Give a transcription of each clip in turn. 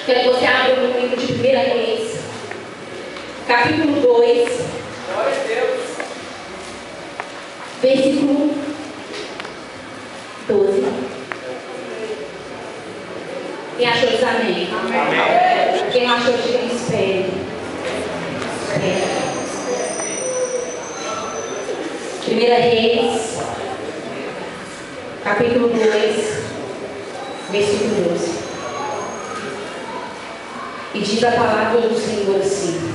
Quero que você abra o livro de 1 Reis, capítulo 2, Glória a Deus. versículo 12. Quem achou diz amém? Amém. Quem não achou diga espere. Espere. 1 Reis, capítulo 2, versículo 12. E diz a palavra do Senhor assim: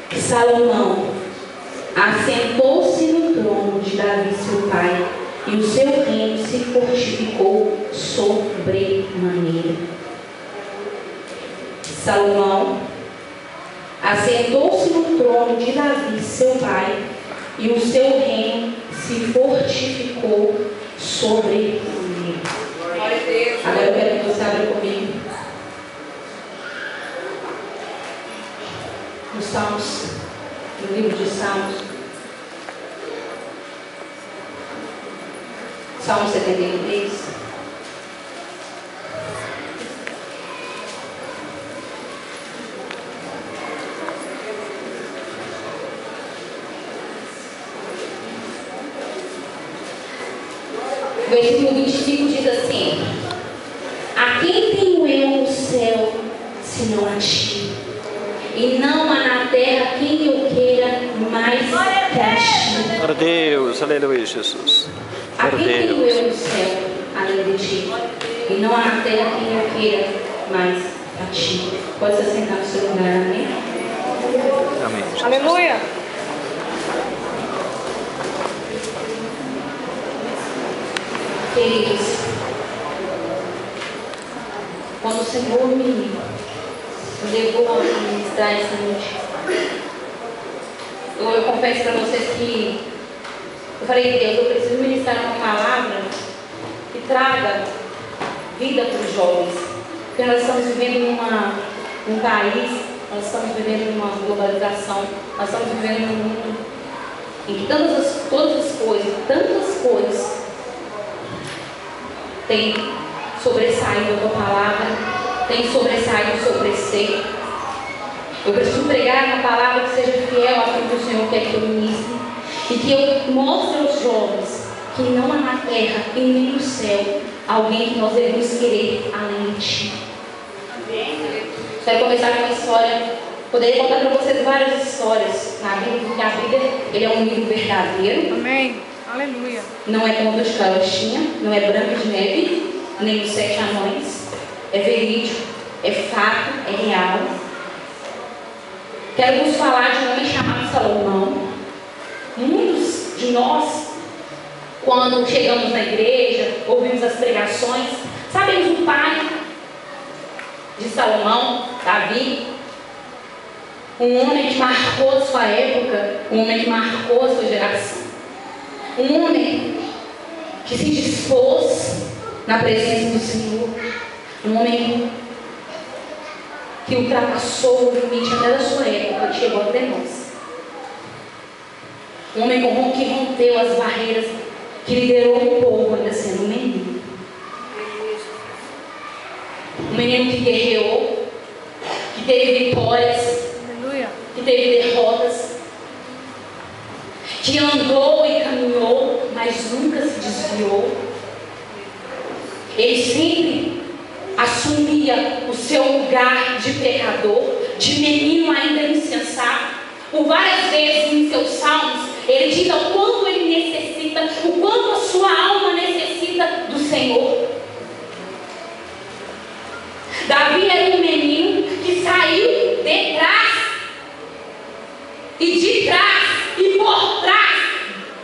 que Salomão assentou-se no trono de Davi seu pai, e o seu reino se fortificou sobremaneira. Salomão assentou-se no trono de Davi seu pai, e o seu reino se fortificou sobremaneira. Glória a Deus. Agora eu quero que você abra comigo nos Salmos, no livro de Salmos, Salmo 73. Versículo 25 diz assim: a quem tenho eu no céu, senão a ti? E não há na terra quem eu queira mais que a ti. Glória a Deus, aleluia, Jesus. A Glória quem a tenho Deus. eu no céu, além de ti? E não há na terra quem eu queira mais a ti. Pode se assentar no seu lugar, amém? Amém. Jesus. Aleluia. Queridos, quando o Senhor me levou a ministrar essa noite, eu confesso para vocês que eu falei: Deus, eu preciso ministrar uma palavra que traga vida para os jovens, porque nós estamos vivendo num país, nós estamos vivendo numa globalização, nós estamos vivendo num mundo em que todas as coisas, tantas coisas tem sobressaído a tua palavra, tem sobressaído o seu preceito. Eu preciso pregar uma palavra que seja fiel àquilo que o Senhor quer que eu ministre, e que eu mostre aos jovens que não há na terra e nem no céu alguém que nós devemos querer além de ti. Quero começar com uma história. Poderia contar para vocês várias histórias na Bíblia, porque a Bíblia ele é um livro verdadeiro. Amém. Aleluia. Não é conto de carochinha, não é Branca de Neve, nem os 7 anões. É verídico, é fato, é real. Quero vos falar de um homem chamado Salomão. Muitos de nós, quando chegamos na igreja, ouvimos as pregações, sabemos o pai de Salomão, Davi, um homem que marcou a sua época, um homem que marcou a sua geração. Um homem que se dispôs na presença do Senhor. Um homem que ultrapassou o limite até da sua época e chegou até nós. Um homem que rompeu as barreiras, que liderou o povo ainda sendo um menino. Um menino que guerreou, que teve vitórias, Aleluia. que teve derrotas, que andou e caminhou, mas nunca se desviou. Ele sempre assumia o seu lugar de pecador, de menino ainda insensato. Por várias vezes em seus salmos, ele diz o quanto ele necessita, o quanto a sua alma necessita do Senhor. Davi era um menino que saiu de trás e de trás e por trás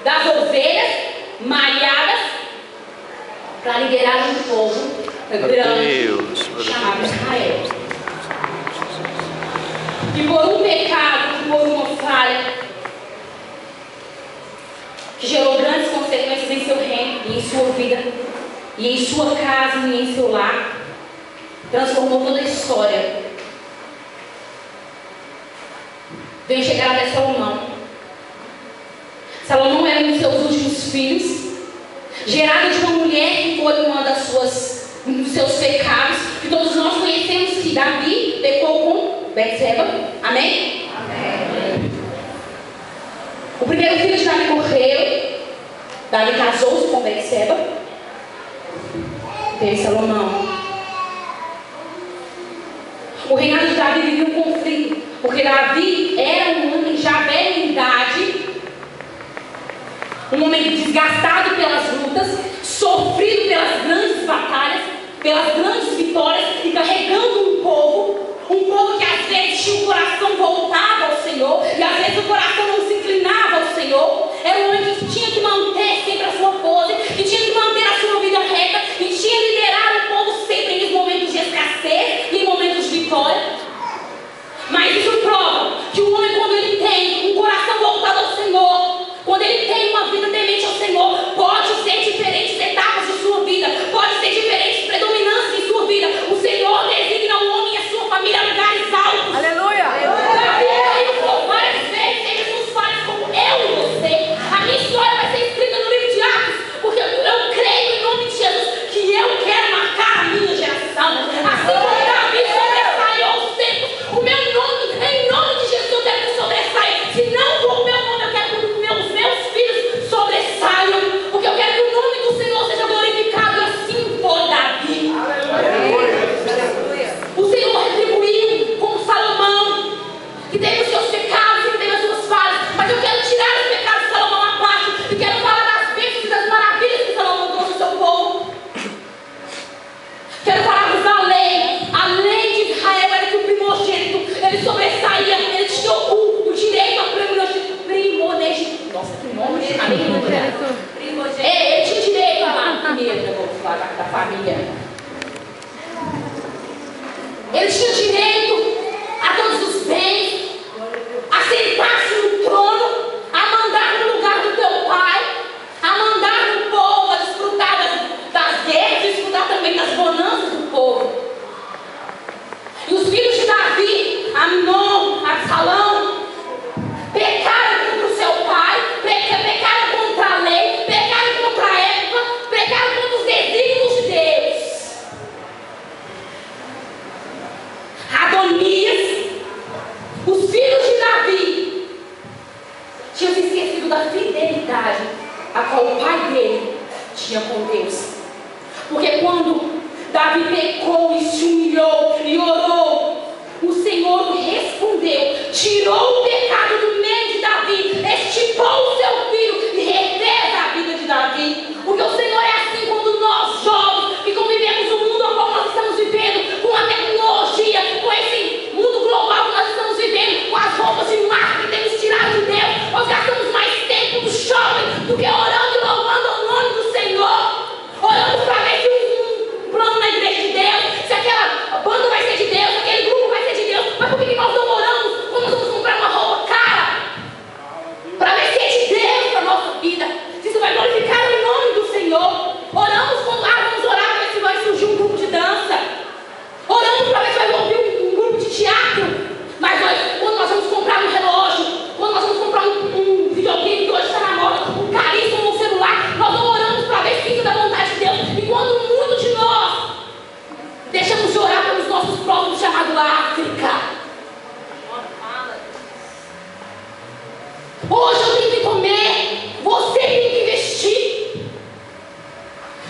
das ovelhas malhadas para liderar um povo grande chamado Israel. E por um pecado, por uma falha, que gerou grandes consequências em seu reino e em sua vida, e em sua casa e em seu lar, transformou toda a história. Veio chegar até Salomão. Salomão era um dos seus últimos filhos, gerado de uma mulher que foi um dos seus pecados, que todos nós conhecemos que que Davi pecou com Betseba. Amém? Amém. O primeiro filho de Davi morreu. Davi casou-se com Betseba. Teve Salomão. O reinado de Davi vivia um conflito, porque Davi era um homem já velho em idade, um homem desgastado pelas lutas, sofrido pelas grandes batalhas, pelas grandes vitórias, e carregando um povo que às vezes tinha o coração voltado ao Senhor, e às vezes o coração não se inclinava ao Senhor. Era um homem que tinha que manter sempre a sua pose, que tinha que manter a sua vida reta, e tinha que liderar o povo sempre em momentos de escassez e em momentos de vitória. Mas isso prova que o homem, quando ele tem um coração voltado ao Senhor, quando ele tem uma vida temente ao Senhor, pode ser diferentes etapas de sua vida, pode ser diferentes predominâncias em sua vida. O Senhor designa o homem e a sua família a lugares altos. Aleluia. Davi caiu por várias vezes, sem Jesus faz como eu e você. A minha história vai ser escrita no livro de Atos, porque eu creio em nome de Jesus que eu quero marcar a minha geração. Assim como Davi sobressaiu aos tempos, o meu nome, em nome de Jesus, eu quero que sobressaia. Se não for o meu nome, eu quero que os meus filhos sobressaiam, porque eu quero que o nome do Senhor seja glorificado, e assim foi Davi. O Senhor retribuiu com Salomão, que teve os seus pecados, que teve as suas falhas, mas eu quero tirar os pecados de Salomão à parte e quero falar das bênçãos e das maravilhas que Salomão trouxe ao seu povo. Quero falar-vos da lei. A lei de Israel era que o primogênito, ele sobressaía, ele tinha o direito a primogênito. Nossa, que nome de primogênito. Ele tinha direito a primeiro, né? Vamos falar da família. Ele tinha direito a todos os bens, a sentar-se no trono, a mandar no lugar do teu pai, a mandar no povo, a desfrutar das guerras, desfrutar também das bonanças do povo. E os filhos de Davi, Amnon, Absalão, pecaram contra o seu pai, pecaram contra a lei, pecaram contra a época, pecaram contra os desígnios de Deus. Adonias, os filhos de Davi, tinham se esquecido da fidelidade a qual o pai dele tinha com Deus. Porque quando Davi pecou e se humilhou e orou, o Senhor respondeu, tirou o pecado do meio de Davi, estipou o seu filho e refez a vida de Davi. Porque o Senhor é assim quando nós, jovens, que convivemos no mundo ao qual nós estamos vivendo, com a tecnologia, com esse mundo global que nós estamos vivendo, com as roupas de marca que temos tirado de Deus, nós gastamos mais tempo no shopping do que orando e louvando o nome do Senhor. Oramos para ver se um plano na igreja de Deus, se aquela banda vai ser de Deus, se aquele grupo vai ser de Deus. Mas por que nós não oramos quando nós vamos comprar uma roupa cara? Para ver se é de Deus para a nossa vida, se isso vai glorificar o nome do Senhor. Oramos quando vamos orar para ver se vai surgir um grupo de dança. Oramos para ver se vai ouvir um grupo de teatro. Mas quando nós vamos comprar um relógio, quando nós vamos comprar um videogame que hoje está na moda, um caríssimo, um celular, nós não oramos para ver se isso é da vontade de Deus. E quando muito de nós deixamos de orar pelos nossos próximos, chamado África. Hoje eu tenho que comer, você tem que vestir.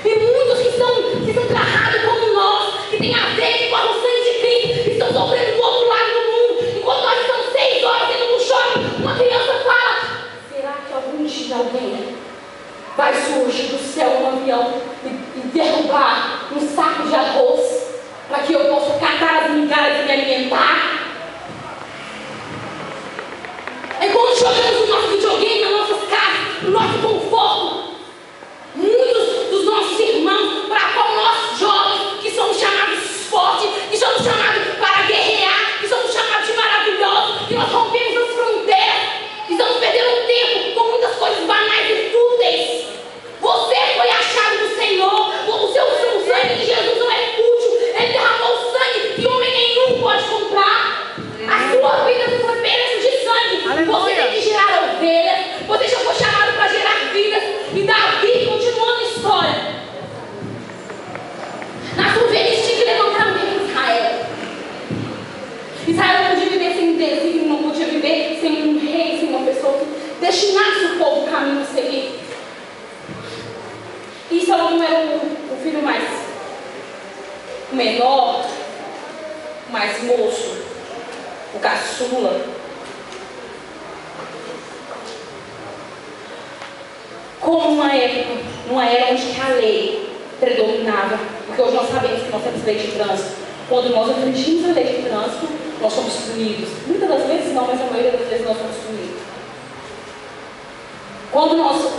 E muitos que estão agarrados como nós, que têm a ver que correm o sangue de Cristo, estão sofrendo do outro lado do mundo. Enquanto nós estamos 6 horas dentro do shopping, uma criança fala: será que algum dia alguém vai surgir do céu um avião e derrubar um saco de arroz para que eu possa catar as migalhas e me alimentar? É quando jogamos o nosso videogame nas nossas casas, no nosso conforto. Muitos dos nossos irmãos, para qual nós jovens, que somos chamados fortes, que somos chamados para guerrear, que somos chamados de maravilhosos, que nós rompemos as fronteiras, que estamos perdendo tempo com muitas coisas banais e fúteis. Você foi achado do Senhor, o sangue de Jesus não é fútil, ele derramou sangue que homem nenhum pode comprar. A sua vida não foi apenas de sangue. Aleluia. Você tem que gerar ovelhas, você já foi chamado para gerar caminho a seguir. E Salomão era o filho o menor, o mais moço, o caçula. Como numa era onde a lei predominava, porque hoje nós sabemos que nós temos lei de trânsito. Quando nós infringimos a lei de trânsito, nós somos punidos. Muitas das vezes não, mas a maioria das vezes nós somos punidos. Quando nós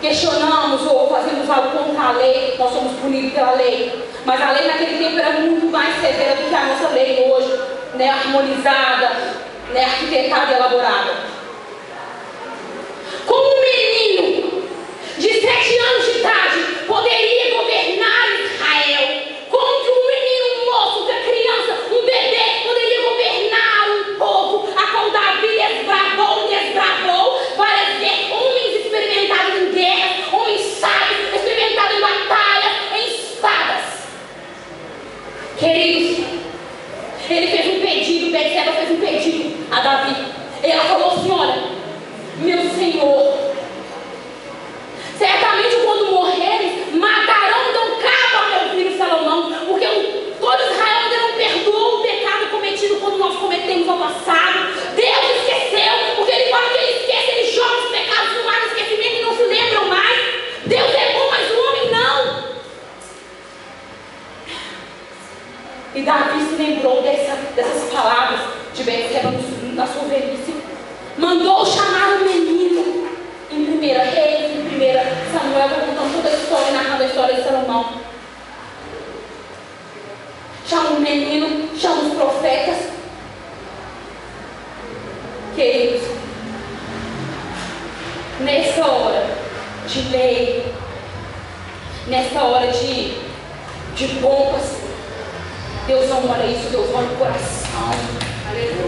questionamos ou fazemos algo contra a lei, nós somos punidos pela lei. Mas a lei naquele tempo era muito mais severa do que a nossa lei hoje, né, harmonizada, né, arquitetada e elaborada. Como um menino de 7 anos de idade poderia governar Israel? Como que um menino moço, uma criança, um bebê poderia governar um povo a qual Davi desbravou várias vezes? Homens experimentados em guerras, homens sábios, experimentados em batalhas, em espadas. Queridos, ele fez um pedido, Betseba fez um pedido a Davi. Ela falou assim: olha, meu Senhor, certamente quando morreres, matarão, dão cabo a meu filho Salomão, porque todo Israel ainda não perdoou o pecado cometido quando nós cometemos no passado. Deus esqueceu, porque ele fala que ele esquece, ele joga os pecados no mar do esquecimento e não se lembram mais. Deus é bom, mas o homem não. E Davi se lembrou dessas palavras de Betseba na sua velhice. Mandou chamar o menino em 1 Reis, em 1 Samuel, contando toda a história, narrando a história de Salomão. Chama o menino, chama os profetas. Queridos, nessa hora de lei, nessa hora de pompas, Deus não olha isso, Deus olha o coração.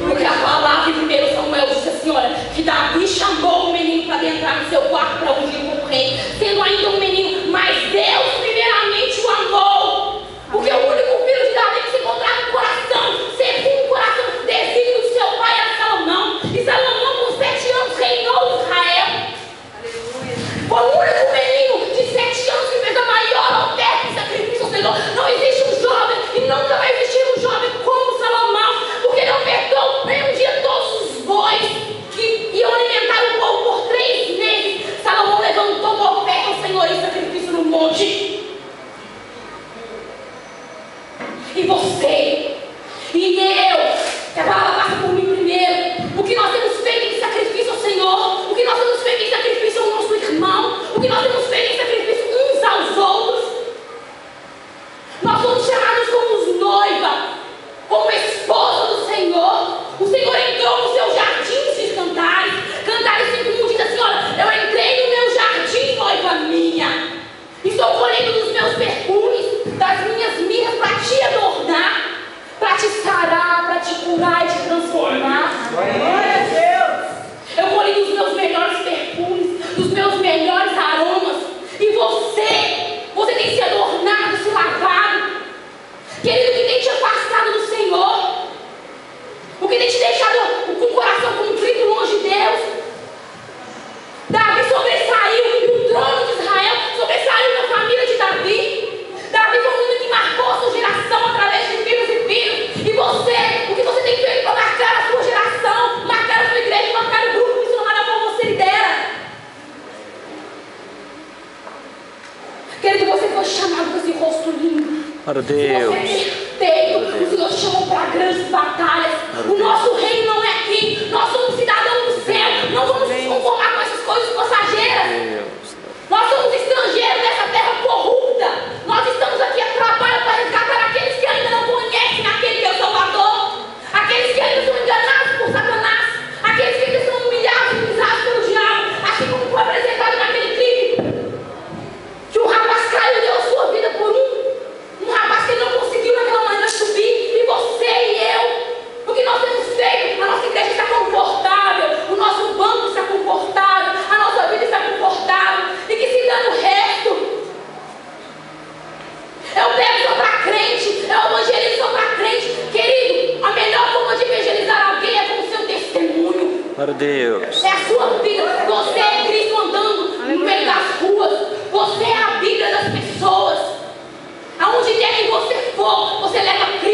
Porque a palavra em 1 Samuel diz assim: olha, que Davi chamou o menino para entrar no seu quarto para ungir como rei, sendo ainda um menino, mas Deus primeiramente o amou, porque o único filho de Davi que se encontrava no coração, segundo o coração, desígnio do seu pai era Salomão, e Salomão com 7 anos reinou Israel. Foi o único menino de 7 anos que fez a maior oferta e sacrifício ao Senhor. Não existe um jovem e nunca vai existir um jovem como Salomão, porque ele ofertou em um dia todos os bois que iam alimentar o povo por 3 meses. Salomão levantou uma oferta ao Senhor em sacrifício no monte. E você, e eu, que a palavra passa por mim primeiro, o que nós temos feito em sacrifício ao Senhor, o que nós temos feito em sacrifício ao nosso irmão, o que nós temos feito em sacrifício uns aos outros. Nós somos chamados como noiva, como esposa do Senhor. O Senhor entrou no seu jardim, diz Cantares. Cantares 5:1 diz assim: olha, eu entrei no meu jardim, noiva minha, e estou colhendo dos meus perfumes, das minhas mirras, para te adornar, para te sarar, para te curar e te transformar. Glória a Deus. Eu colhi dos meus melhores perfumes, dos meus melhores aromas. E você tem se adornado, se lavado. Querido, o que tem te afastado do Senhor? O que tem te deixado com o coração contrito longe de Deus? Davi sobressaiu, e o trono de Israel sobressaiu na família de Davi. Davi foi um homem que marcou a sua geração através de filhos e filhos. E você, o que você tem feito para marcar a sua geração, marcar a sua igreja, marcar o grupo missionário ao qual você lidera? Querido, você foi chamado com esse rosto lindo. Glória a Deus. O Senhor te chamou para grandes batalhas. O nosso reino não é aqui. Nós somos cidadãos do céu. Não vamos nos conformar com essas coisas passageiras. Nós somos estrangeiros nessa terra corrupta. Nós estamos aqui a trabalho para resgatar aqueles que ainda não conhecem aquele que é o Salvador. Aqueles que ainda são enganados por Satanás. Aqueles que ainda são humilhados e pisados pelo diabo. Assim como foi apresentado naquele clipe, que o rapaz caiu e deu a sua vida por um rapaz que não conseguiu naquela manhã subir. E você e eu, o que nós temos feito? A nossa igreja está confortável. É a sua vida. Você é Cristo andando no meio das ruas. Você é a Bíblia das pessoas. Aonde quer que você for, você leva Cristo.